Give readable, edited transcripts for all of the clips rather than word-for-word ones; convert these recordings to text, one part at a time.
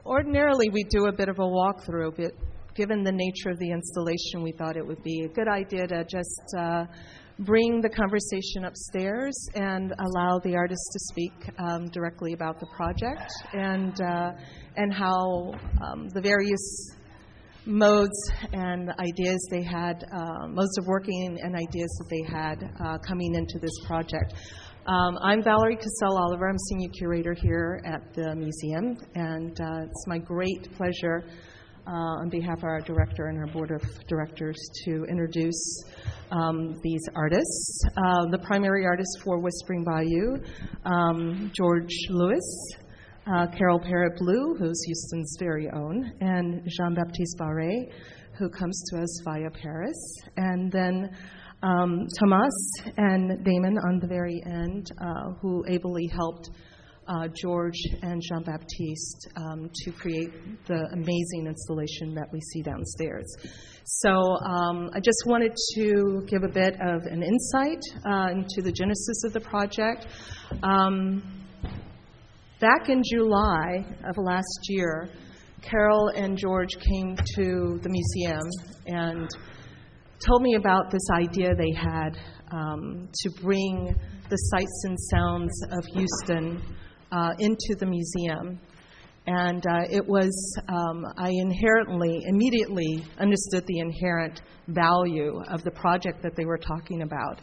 Ordinarily, we do a bit of a walkthrough, but given the nature of the installation, we thought it would be a good idea to just bring the conversation upstairs and allow the artists to speak directly about the project and how the various modes and ideas they had, modes of working and ideas that they had coming into this project. I'm Valerie Cassel Oliver. I'm senior curator here at the museum, and it's my great pleasure on behalf of our director and our board of directors to introduce these artists. The primary artist for Whispering Bayou, George Lewis, Carroll Parrott Blue, who's Houston's very own, and Jean-Baptiste, who comes to us via Paris, and then Thomas and Damon on the very end, who ably helped George and Jean-Baptiste to create the amazing installation that we see downstairs. So I just wanted to give a bit of an insight into the genesis of the project. Back in July of last year, Carroll and George came to the museum and told me about this idea they had to bring the sights and sounds of Houston into the museum. And it was, I immediately understood the inherent value of the project that they were talking about.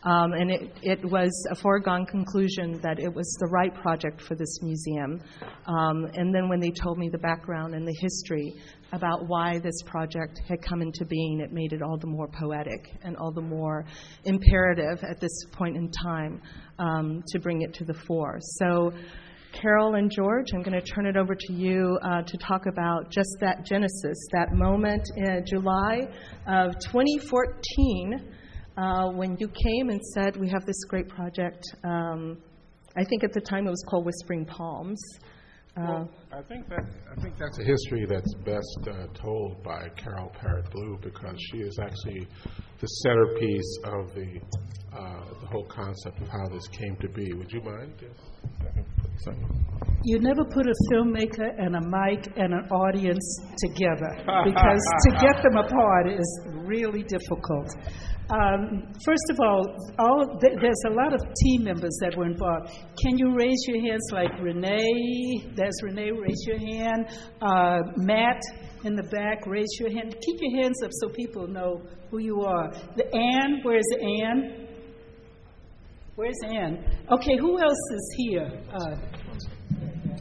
And it was a foregone conclusion that it was the right project for this museum. And then when they told me the background and the history about why this project had come into being, it made it all the more poetic and all the more imperative at this point in time to bring it to the fore. So Carroll and George, I'm going to turn it over to you to talk about just that genesis, that moment in July of 2014 when you came and said, we have this great project. I think at the time it was called Whispering Palms. Well, I think that's a history that's best told by Carroll Parrott Blue, because she is actually the centerpiece of the whole concept of how this came to be. Would you mind? You never put a filmmaker and a mic and an audience together, because to get them apart is really difficult. First of all, there's a lot of team members that were involved. Can you raise your hands like Renee? There's Renee, raise your hand. Matt in the back, raise your hand. Keep your hands up so people know who you are. Ann, where's Ann? Where's Ann? Okay, who else is here?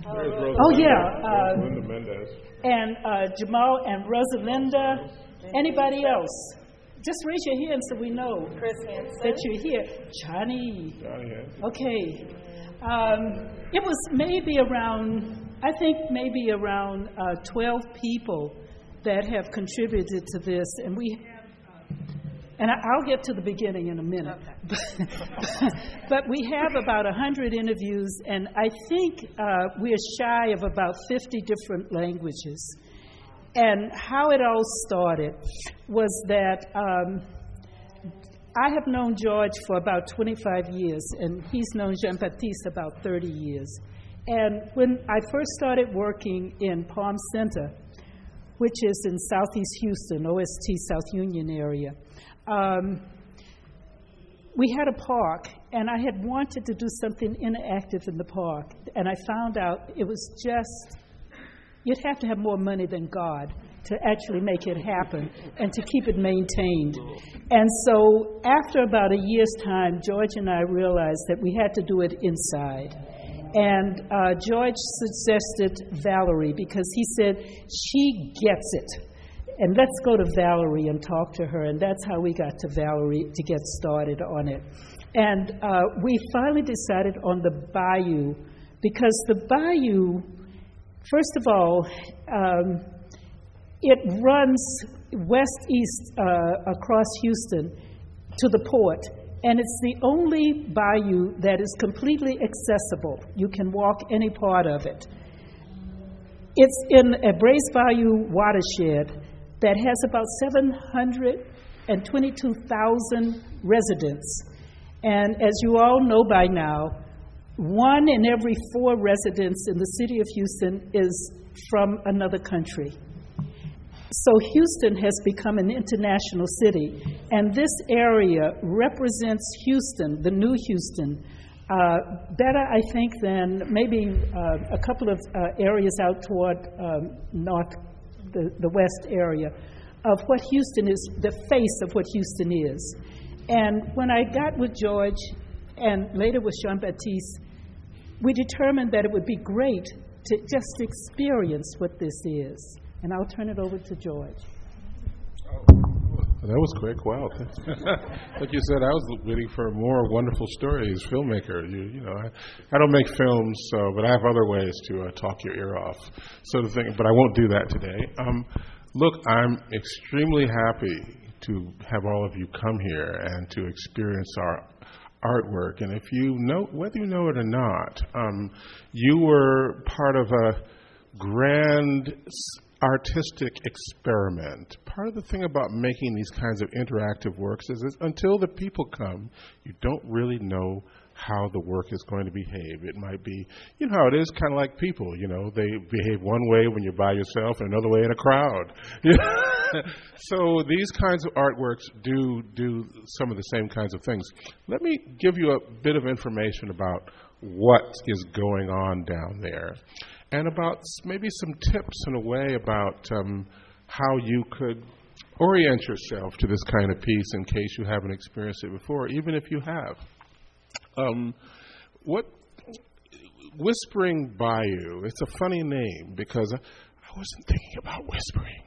Rosalinda Mendez. And Jamal and Rosalinda. Anybody else? Just raise your hand so we know that you're here. Johnny. Okay. It was maybe around 12 people that have contributed to this, and I'll get to the beginning in a minute. Okay. But we have about 100 interviews, and I think we're shy of about 50 different languages. And how it all started was that I have known George for about 25 years, and he's known Jean-Baptiste about 30 years. And when I first started working in Palm Center, which is in Southeast Houston, OST South Union area, we had a park, and I had wanted to do something interactive in the park. And I found out it was just, you'd have to have more money than God to actually make it happen and to keep it maintained. And so after about a year's time, George and I realized that we had to do it inside. And George suggested Valerie, because he said, she gets it. And let's go to Valerie and talk to her. And that's how we got to Valerie to get started on it. And we finally decided on the Bayou, because the Bayou, first of all, it runs west-east across Houston to the port, and it's the only bayou that is completely accessible. You can walk any part of it. It's in a Brace Bayou watershed that has about 722,000 residents. And as you all know by now, 1 in every 4 residents in the city of Houston is from another country. So Houston has become an international city, and this area represents Houston, the new Houston, better, I think, than maybe a couple of areas out toward north, the west area, of what Houston is, the face of what Houston is. And when I got with George, and later with Jean-Baptiste, we determined that it would be great to just experience what this is. And I'll turn it over to George. That was quick. Wow. Like you said, I was waiting for more wonderful stories. Filmmaker, you know, I don't make films, but I have other ways to talk your ear off. So the thing, but I won't do that today. Look, I'm extremely happy to have all of you come here and to experience our artwork. And if you know, whether you know it or not, you were part of a grand artistic experiment. Part of the thing about making these kinds of interactive works is until the people come, you don't really know how the work is going to behave. It might be, you know how it is, kind of like people, you know, they behave one way when you're by yourself and another way in a crowd. So these kinds of artworks do some of the same kinds of things. Let me give you a bit of information about what is going on down there, and about maybe some tips in a way about how you could orient yourself to this kind of piece in case you haven't experienced it before, even if you have. What Whispering Bayou, it's a funny name because I wasn't thinking about whispering.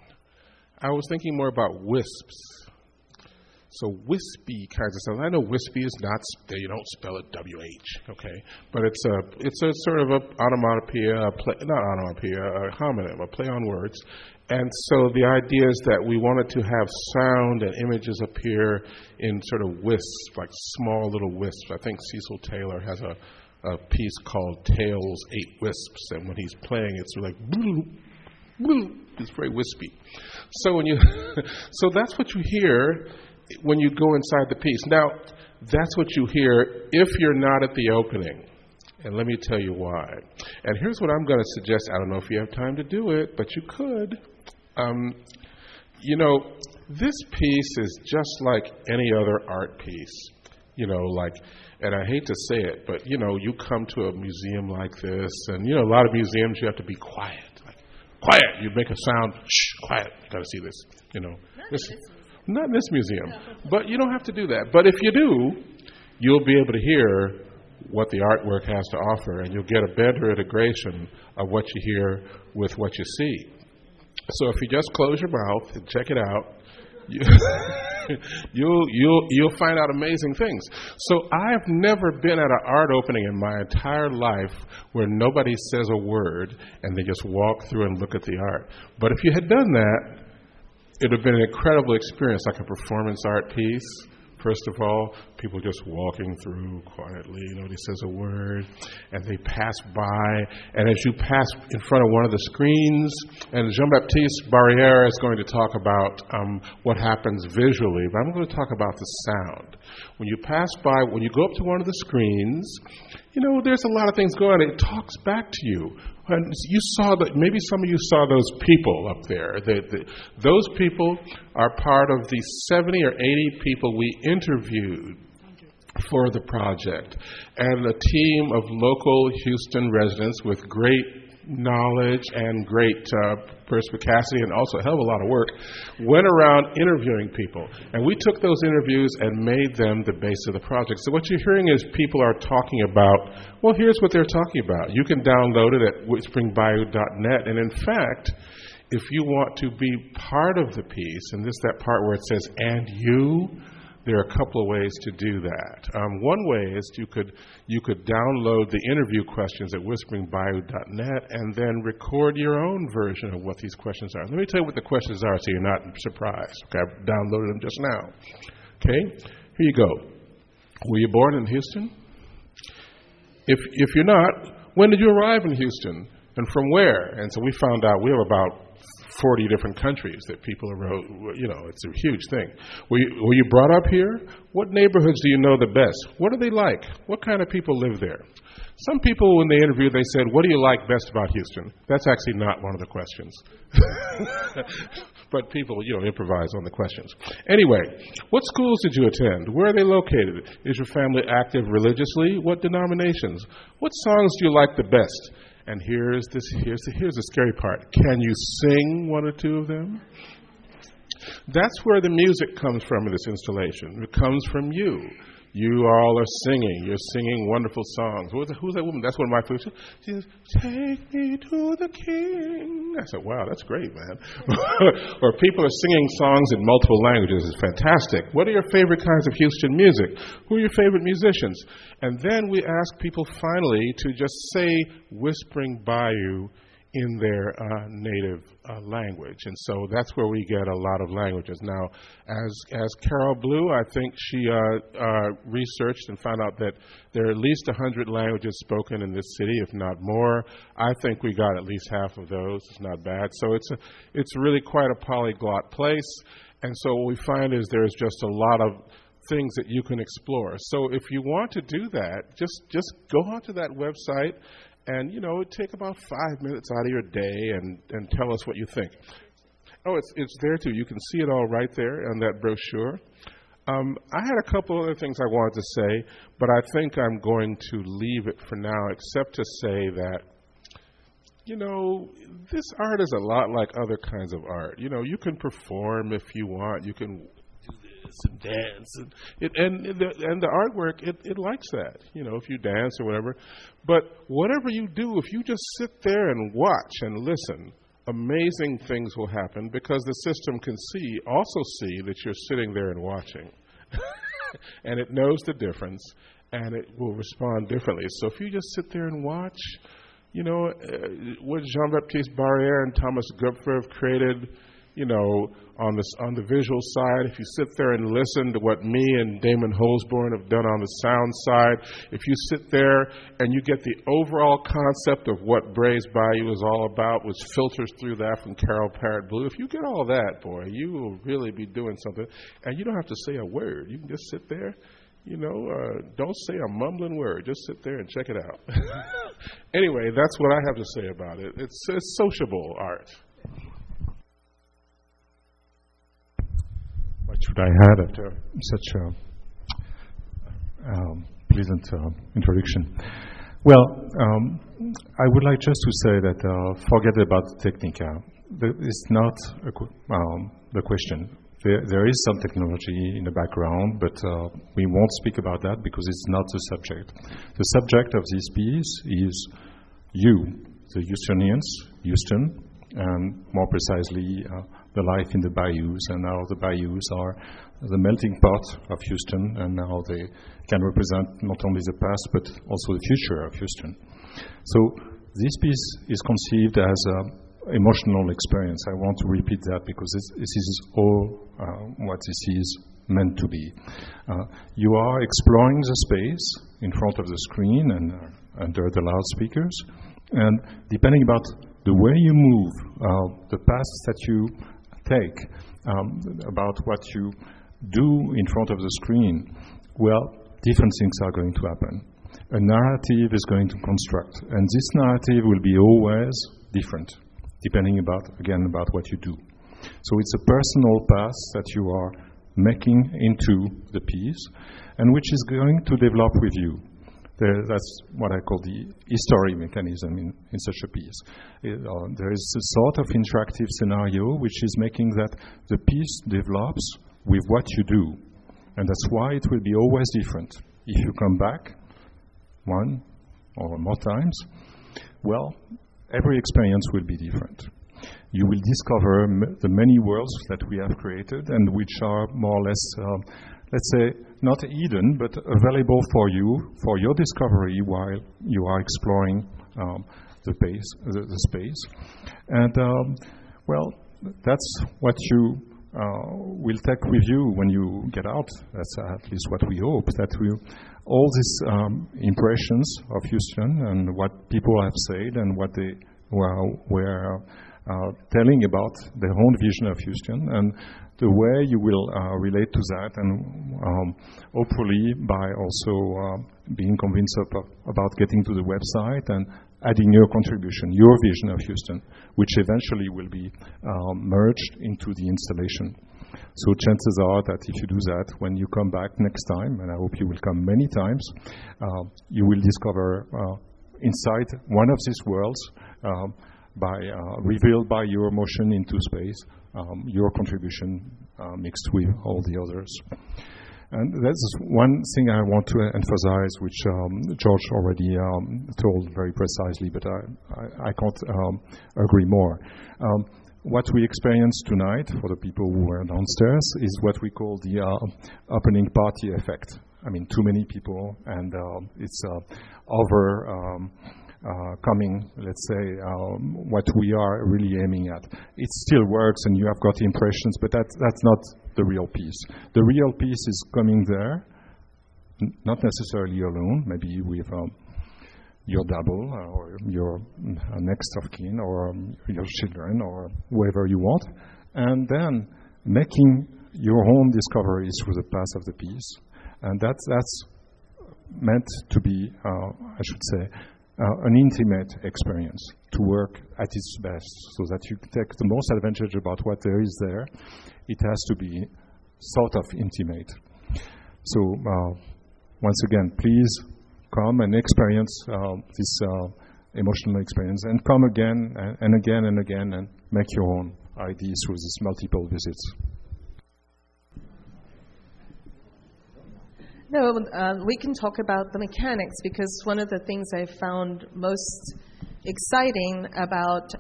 I was thinking more about wisps. So wispy kinds of stuff. I know wispy is not, you don't spell it W-H, okay? But it's a sort of a onomatopoeia, a homonym, a play on words. And so the idea is that we wanted to have sound and images appear in sort of wisps, like small little wisps. I think Cecil Taylor has a piece called Tales, 8 Wisps, and when he's playing, it's like, bloop, bloop. It's very wispy. So so that's what you hear when you go inside the piece. Now, that's what you hear if you're not at the opening. And let me tell you why. And here's what I'm going to suggest. I don't know if you have time to do it, but you could. You know, this piece is just like any other art piece. You know, like, and I hate to say it, but, you know, you come to a museum like this, and, you know, a lot of museums you have to be quiet. Like, quiet! You make a sound, shh, quiet, you got to see this, you know. Not in this museum, but you don't have to do that. But if you do, you'll be able to hear what the artwork has to offer, and you'll get a better integration of what you hear with what you see. So if you just close your mouth and check it out, you'll find out amazing things. So I've never been at an art opening in my entire life where nobody says a word and they just walk through and look at the art. But if you had done that, it would have been an incredible experience, like a performance art piece. First of all, people just walking through quietly, nobody says a word, and they pass by. And as you pass in front of one of the screens, and Jean-Baptiste Barrière is going to talk about what happens visually, but I'm going to talk about the sound. When you pass by, when you go up to one of the screens, you know, there's a lot of things going on. It talks back to you. And you saw that, maybe some of you saw those people up there. Those people are part of the 70 or 80 people we interviewed for the project. And a team of local Houston residents with great knowledge and great perspicacity and also a hell of a lot of work went around interviewing people. And we took those interviews and made them the base of the project. So what you're hearing is people are talking about, well, here's what they're talking about. You can download it at whisperingbayou.net. And in fact, if you want to be part of the piece, and this is that part where it says, and you, there are a couple of ways to do that. One way is you could download the interview questions at whisperingbayou.net and then record your own version of what these questions are. Let me tell you what the questions are so you're not surprised. Okay, I've downloaded them just now. Okay, here you go. Were you born in Houston? If you're not, when did you arrive in Houston? And from where? And so we found out we have about 40 different countries that people wrote. It's a huge thing. Were you brought up here? What neighborhoods do you know the best? What are they like? What kind of people live there? Some people, when they interviewed, they said, what do you like best about Houston? That's actually not one of the questions. But people, improvise on the questions. Anyway, what schools did you attend? Where are they located? Is your family active religiously? What denominations? What songs do you like the best? And here's the scary part. Can you sing one or two of them? That's where the music comes from in this installation. It comes from you. You all are singing. You're singing wonderful songs. Who's that woman? That's one of my favorites. She says, "Take me to the King." I said, wow, that's great, man. Or people are singing songs in multiple languages. It's fantastic. What are your favorite kinds of Houston music? Who are your favorite musicians? And then we ask people finally to just say Whispering Bayou in their native language. And so that's where we get a lot of languages. Now, as Carroll Blue, I think she researched and found out that there are at least 100 languages spoken in this city, if not more. I think we got at least half of those. It's not bad. So it's really quite a polyglot place. And so what we find is there's just a lot of things that you can explore. So if you want to do that, just go onto that website and, take about 5 minutes out of your day and tell us what you think. Oh, it's there too. You can see it all right there on that brochure. I had a couple other things I wanted to say, but I think I'm going to leave it for now, except to say that, this art is a lot like other kinds of art. You can perform if you want. You can do this and dance, and the artwork it likes that. If you dance or whatever. But whatever you do, if you just sit there and watch and listen, amazing things will happen because the system can also see that you're sitting there and watching. And it knows the difference, and it will respond differently. So if you just sit there and watch, what Jean-Baptiste Barrière and Thomas Gupfer have created, on the visual side, if you sit there and listen to what me and Damon Holsborn have done on the sound side, if you sit there and you get the overall concept of what Braised Bayou is all about, which filters through that from Carroll Parrott Blue, if you get all that, boy, you will really be doing something. And you don't have to say a word. You can just sit there, don't say a mumbling word. Just sit there and check it out. Anyway, that's what I have to say about it. It's sociable art. What should I add after such a pleasant introduction? Well, I would like just to say that forget about the technique. It's not the question. There is some technology in the background, but we won't speak about that because it's not the subject. The subject of this piece is you, the Houstonians, Houston, and more precisely the life in the bayous, and how the bayous are the melting pot of Houston, and how they can represent not only the past but also the future of Houston. So this piece is conceived as an emotional experience. I want to repeat that because this is all what this is meant to be. You are exploring the space in front of the screen and under the loudspeakers, and depending about the way you move, the paths that you take, about what you do in front of the screen, well, different things are going to happen. A narrative is going to construct, and this narrative will be always different, depending about what you do. So it's a personal path that you are making into the piece, and which is going to develop with you. That's what I call the history mechanism in such a piece. There is a sort of interactive scenario which is making that the piece develops with what you do. And that's why it will be always different. If you come back one or more times, well, every experience will be different. You will discover the many worlds that we have created and which are more or less let's say, not hidden, but available for you, for your discovery while you are exploring the space. And, well, that's what you will take with you when you get out. That's at least what we hope, that all these impressions of Houston and what people have said and what they were telling about their own vision of Houston and the way you will relate to that, and hopefully by also being convinced about getting to the website and adding your contribution, your vision of Houston, which eventually will be merged into the installation. So chances are that if you do that, when you come back next time, and I hope you will come many times, you will discover inside one of these worlds, revealed by your motion into space, your contribution mixed with all the others. And that's one thing I want to emphasize, which George already told very precisely, but I can't agree more. What we experienced tonight, for the people who were downstairs, is what we call the opening party effect. I mean, too many people, and it's coming, let's say, what we are really aiming at. It still works, and you have got impressions, but that's not the real piece. The real piece is coming there, not necessarily alone, maybe with your double or your next of kin or your children or whoever you want, and then making your own discoveries through the path of the piece. And that's meant to be, I should say, an intimate experience, to work at its best, so that you take the most advantage about what there is there. It has to be sort of intimate. So once again, please come and experience this emotional experience, and come again and again and again, and make your own ideas through these multiple visits. No, we can talk about the mechanics, because one of the things I found most exciting about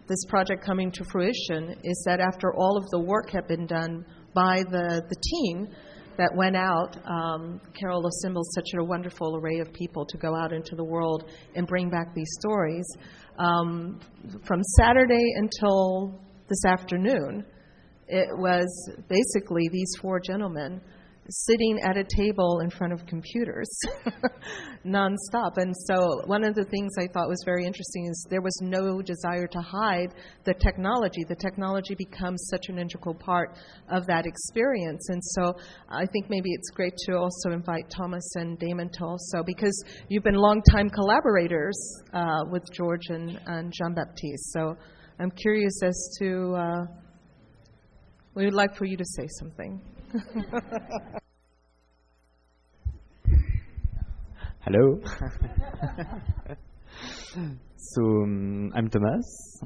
this project coming to fruition is that after all of the work had been done by the team that went out, Carroll assembled such a wonderful array of people to go out into the world and bring back these stories. From Saturday until this afternoon, it was basically these four gentlemen sitting at a table in front of computers nonstop. And so one of the things I thought was very interesting is there was no desire to hide the technology. The technology becomes such an integral part of that experience. And so I think maybe it's great to also invite Thomas and Damon to also, because you've been longtime collaborators with George and Jean-Baptiste. So I'm curious as to, we would like for you to say something. Hello. So I'm Thomas.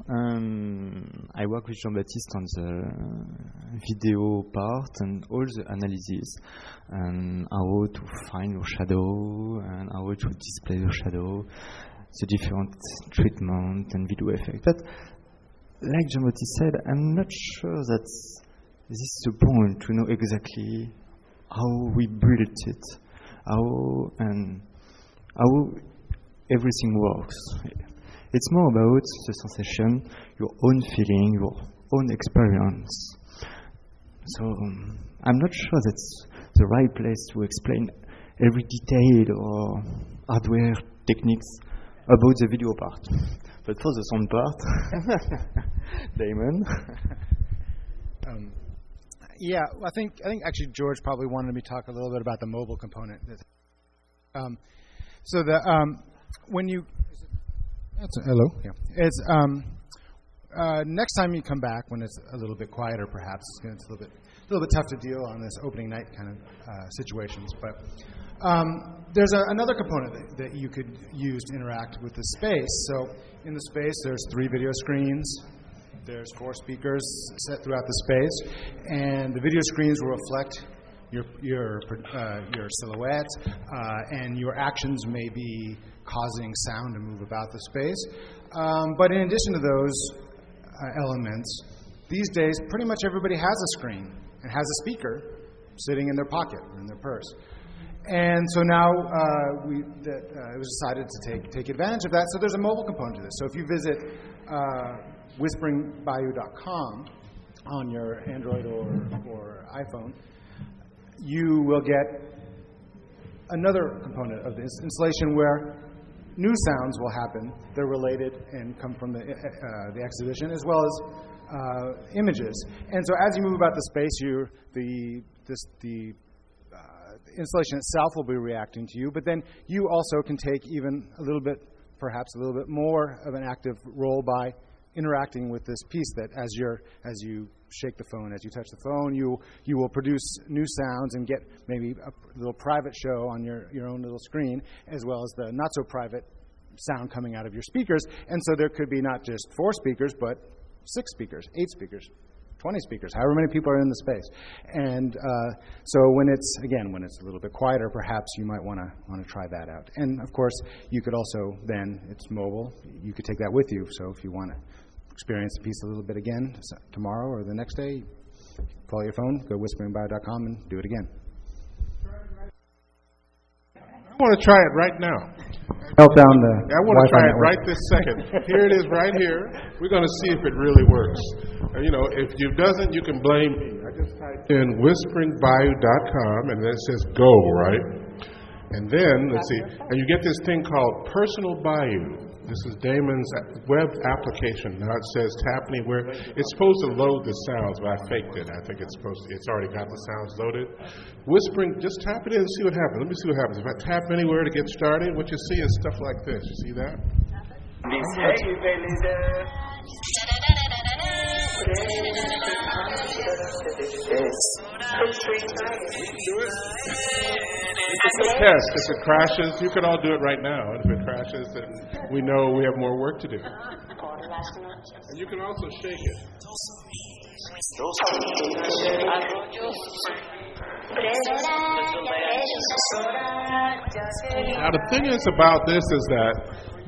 I work with Jean-Baptiste on the video part and all the analysis, and how to find your shadow and how to display your shadow, the different treatment and video effect. But like Jean-Baptiste said, I'm not sure that this is the point to know exactly how we built it, how everything works. It's more about the sensation, your own feeling, your own experience. So I'm not sure that's the right place to explain every detail or hardware techniques about the video part. But for the sound part, Damon. Yeah, I think actually George probably wanted me to talk a little bit about the mobile component. So when you hello, yeah, it's next time you come back when it's a little bit quieter, perhaps it's a little bit tough to deal on this opening night kind of situations. But there's another component that you could use to interact with the space. So in the space, there's 3 video screens. There's 4 speakers set throughout the space, and the video screens will reflect your silhouette, and your actions may be causing sound to move about the space. But in addition to those elements, these days pretty much everybody has a screen and has a speaker sitting in their pocket or in their purse. And so now it was decided to take advantage of that. So there's a mobile component to this. So if you visit whisperingbayou.com on your Android or iPhone, you will get another component of this installation where new sounds will happen. They're related and come from the exhibition, as well as images. And so as you move about the space, the installation itself will be reacting to you, but then you also can take even perhaps a little bit more of an active role by interacting with this piece, that as you shake the phone, as you touch the phone, you will produce new sounds and get maybe a little private show on your own little screen, as well as the not so private sound coming out of your speakers. And so there could be not just 4 speakers, but 6 speakers, 8 speakers, 20 speakers, however many people are in the space. And so when it's a little bit quieter, perhaps you might want to try that out. And of course, you could also then, it's mobile, you could take that with you. So if you want to experience the piece a little bit again tomorrow or the next day, pull out your phone, go whisperingbarrière.com and do it again. I want to try it right now. Melt down the I want to Wi-Fi try it network. right this second. Here it is right here. We're going to see if it really works. If it doesn't, you can blame me. I just typed in whisperingbayou.com, and then it says go, right? And then, let's see, and you get this thing called Personal Bayou. This is Damon's web application. Now it says tap anywhere. It's supposed to load the sounds, but I faked it. I think it's already got the sounds loaded. Whispering, just tap it in and see what happens. Let me see what happens. If I tap anywhere to get started, what you see is stuff like this. You see that? Test. If it crashes, you can all do it right now. And if it crashes, then we know we have more work to do. And you can also shake it. Now the thing is about this is that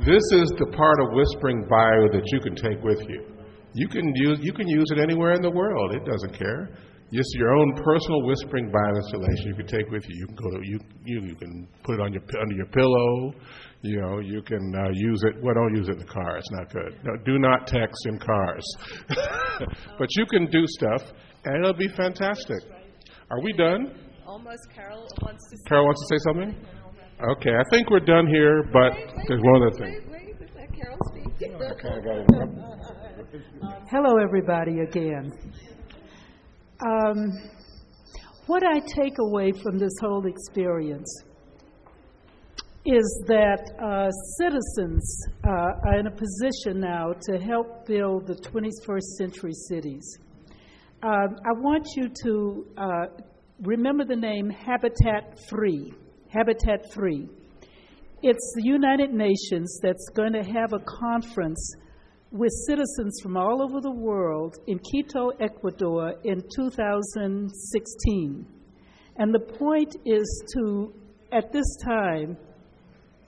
this is the part of Whispering Bayou that you can take with you. You can use it anywhere in the world. It doesn't care. Just your own personal Whispering Bayou installation you can take with you. You can go to you can put it under your pillow. You can use it. Well, don't use it in the car. It's not good. No, do not text in cars. But you can do stuff, and it'll be fantastic. Are we done? Almost. Carroll wants to say something? Okay, I think we're done here, but there's one other thing. Wait, let Carroll speak. Okay, I got it. Hello, everybody, again. What I take away from this whole experience is that citizens are in a position now to help build the 21st century cities. I want you to remember the name Habitat Free. Habitat Free. It's the United Nations that's going to have a conference with citizens from all over the world in Quito, Ecuador in 2016. And the point is to, at this time,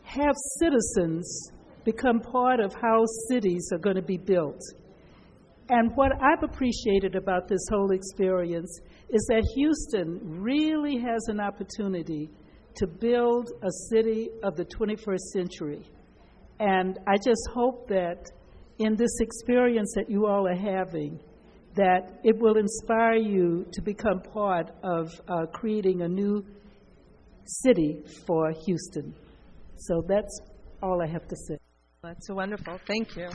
have citizens become part of how cities are going to be built. And what I've appreciated about this whole experience is that Houston really has an opportunity to build a city of the 21st century. And I just hope that in this experience that you all are having, that it will inspire you to become part of creating a new city for Houston. So that's all I have to say. That's wonderful. Thank you.